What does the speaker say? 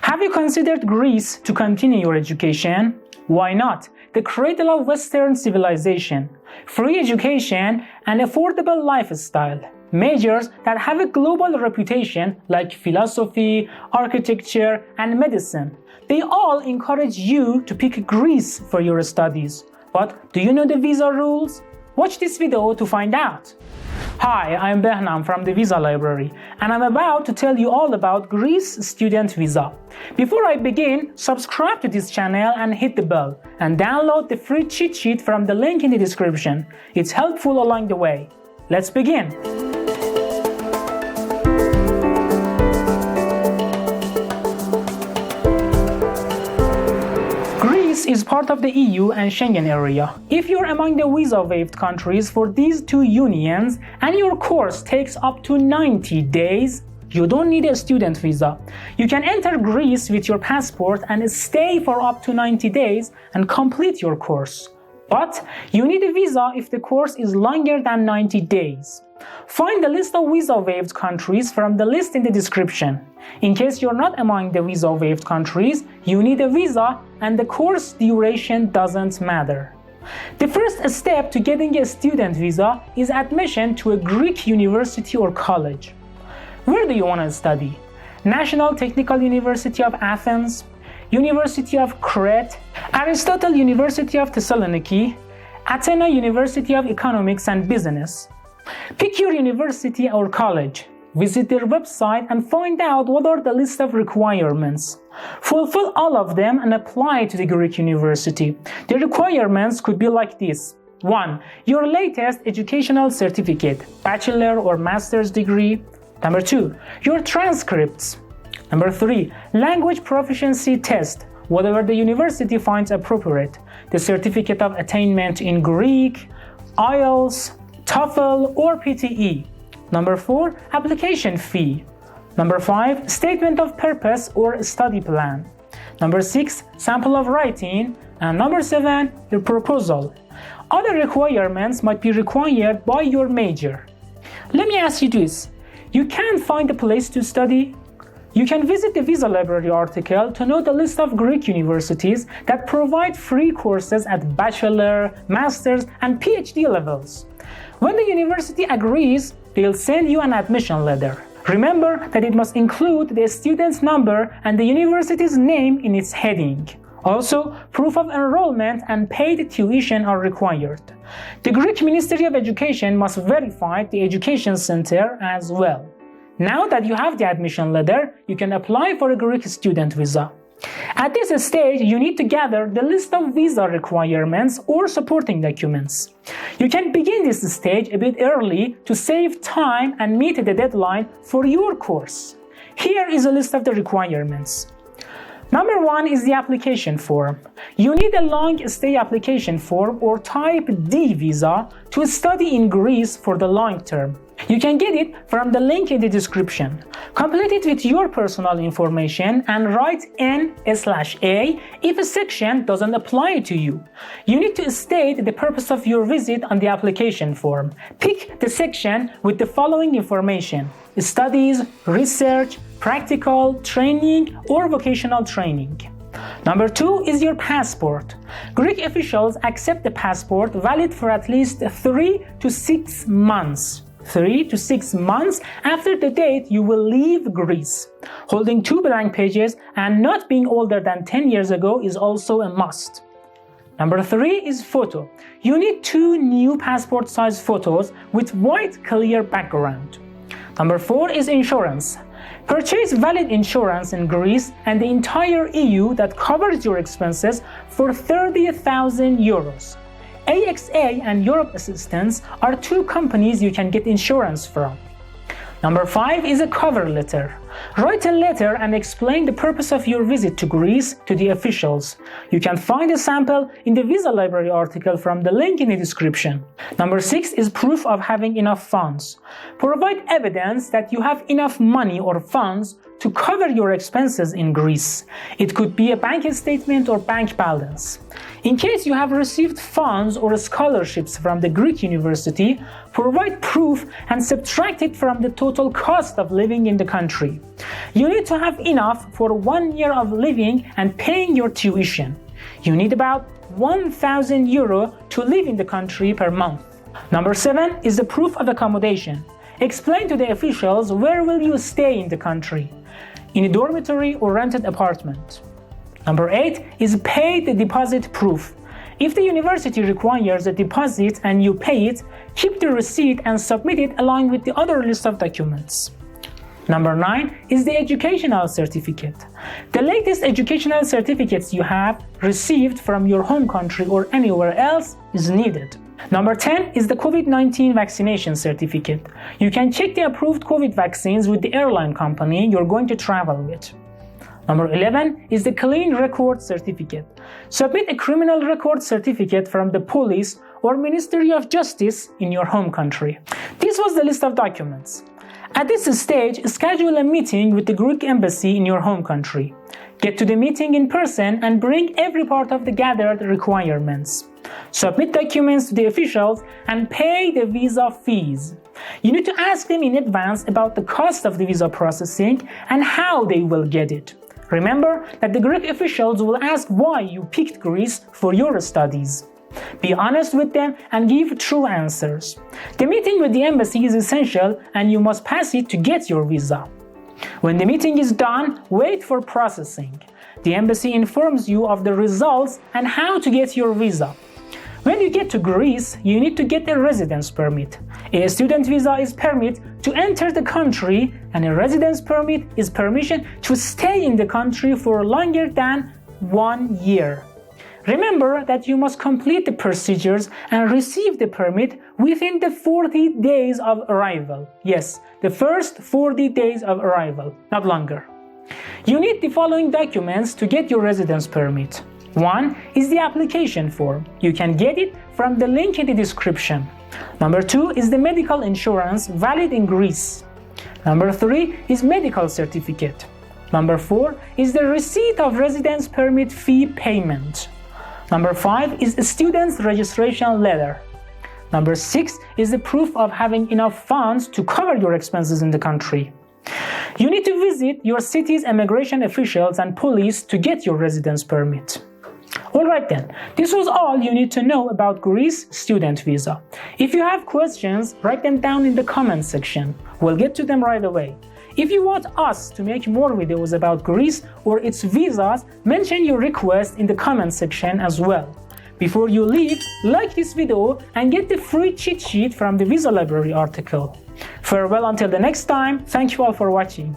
Have you considered Greece to continue your education? Why not? The cradle of Western civilization, free education, and affordable lifestyle. Majors that have a global reputation like philosophy, architecture, and medicine. They all encourage you to pick Greece for your studies. But do you know the visa rules? Watch this video to find out. Hi, I'm Behnam from the Visa Library, and I'm about to tell you all about Greece student visa. Before I begin, subscribe to this channel and hit the bell, and download the free cheat sheet from the link in the description. It's helpful along the way. Let's begin. Greece is part of the EU and Schengen area. If you're among the visa-waived countries for these two unions and your course takes up to 90 days, you don't need a student visa. You can enter Greece with your passport and stay for up to 90 days and complete your course. But you need a visa if the course is longer than 90 days. Find the list of visa-waived countries from the list in the description. In case you're not among the visa-waived countries, you need a visa and the course duration doesn't matter. The first step to getting a student visa is admission to a Greek university or college. Where do you want to study? National Technical University of Athens, University of Crete, Aristotle University of Thessaloniki, Athena University of Economics and Business. Pick your university or college. Visit their website and find out what are the list of requirements. Fulfill all of them and apply to the Greek university. The requirements could be like this. 1. Your latest educational certificate, bachelor or master's degree. Number 2. Your transcripts. Number 3. Language proficiency test, whatever the university finds appropriate. The certificate of attainment in Greek, IELTS, TOEFL or PTE. Number 4. Application fee. Number 5. Statement of purpose or study plan. Number 6. Sample of writing. And number 7. Your proposal. Other requirements might be required by your major. Let me ask you this. You can't find a place to study? You can visit the Visa Library article to know the list of Greek universities that provide free courses at bachelor, master's, and PhD levels. When the university agrees, they'll send you an admission letter. Remember that it must include the student's number and the university's name in its heading. Also, proof of enrollment and paid tuition are required. The Greek Ministry of Education must verify the education center as well. Now that you have the admission letter, you can apply for a Greek student visa. At this stage, you need to gather the list of visa requirements or supporting documents. You can begin this stage a bit early to save time and meet the deadline for your course. Here is a list of the requirements. Number 1 is the application form. You need a long stay application form or type D visa to study in Greece for the long term. You can get it from the link in the description. Complete it with your personal information and write N/A if a section doesn't apply to you. You need to state the purpose of your visit on the application form. Pick the section with the following information: studies, research, practical, training, or vocational training. Number 2 is your passport. Greek officials accept the passport valid for at least 3 to 6 months. 3 to 6 months after the date you will leave Greece. Holding 2 blank pages and not being older than 10 years ago is also a must. Number 3 is photo. You need 2 new passport size photos with white clear background. Number 4 is insurance. Purchase valid insurance in Greece and the entire EU that covers your expenses for 30,000 euros. AXA and Europe Assistance are 2 companies you can get insurance from. Number 5 is a cover letter. Write a letter and explain the purpose of your visit to Greece to the officials. You can find a sample in the Visa Library article from the link in the description. Number 6 is proof of having enough funds. Provide evidence that you have enough money or funds to cover your expenses in Greece. It could be a bank statement or bank balance. In case you have received funds or scholarships from the Greek university, provide proof and subtract it from the total cost of living in the country. You need to have enough for 1 year of living and paying your tuition. You need about 1,000 euro to live in the country per month. Number 7 is the proof of accommodation. Explain to the officials where will you stay in the country, in a dormitory or rented apartment. Number 8 is pay the deposit proof. If the university requires a deposit and you pay it, keep the receipt and submit it along with the other list of documents. Number 9 is the educational certificate. The latest educational certificates you have received from your home country or anywhere else is needed. Number 10 is the COVID-19 vaccination certificate. You can check the approved COVID vaccines with the airline company you're going to travel with. Number 11 is the clean record certificate. Submit a criminal record certificate from the police or Ministry of Justice in your home country. This was the list of documents. At this stage, schedule a meeting with the Greek embassy in your home country. Get to the meeting in person and bring every part of the gathered requirements. Submit documents to the officials and pay the visa fees. You need to ask them in advance about the cost of the visa processing and how they will get it. Remember that the Greek officials will ask why you picked Greece for your studies. Be honest with them and give true answers. The meeting with the embassy is essential and you must pass it to get your visa. When the meeting is done, wait for processing. The embassy informs you of the results and how to get your visa. When you get to Greece, you need to get a residence permit. A student visa is permit to enter the country, and a residence permit is permission to stay in the country for longer than 1 year. Remember that you must complete the procedures and receive the permit within the 40 days of arrival. Yes, the first 40 days of arrival, not longer. You need the following documents to get your residence permit. 1 is the application form. You can get it from the link in the description. Number 2 is the medical insurance valid in Greece. Number 3 is medical certificate. Number 4 is the receipt of residence permit fee payment. Number 5 is a student's registration letter. Number 6 is the proof of having enough funds to cover your expenses in the country. You need to visit your city's immigration officials and police to get your residence permit. Alright then, this was all you need to know about Greece student visa. If you have questions, write them down in the comment section. We'll get to them right away. If you want us to make more videos about Greece or its visas, mention your request in the comment section as well. Before you leave, like this video and get the free cheat sheet from the Visa Library article. Farewell until the next time, thank you all for watching.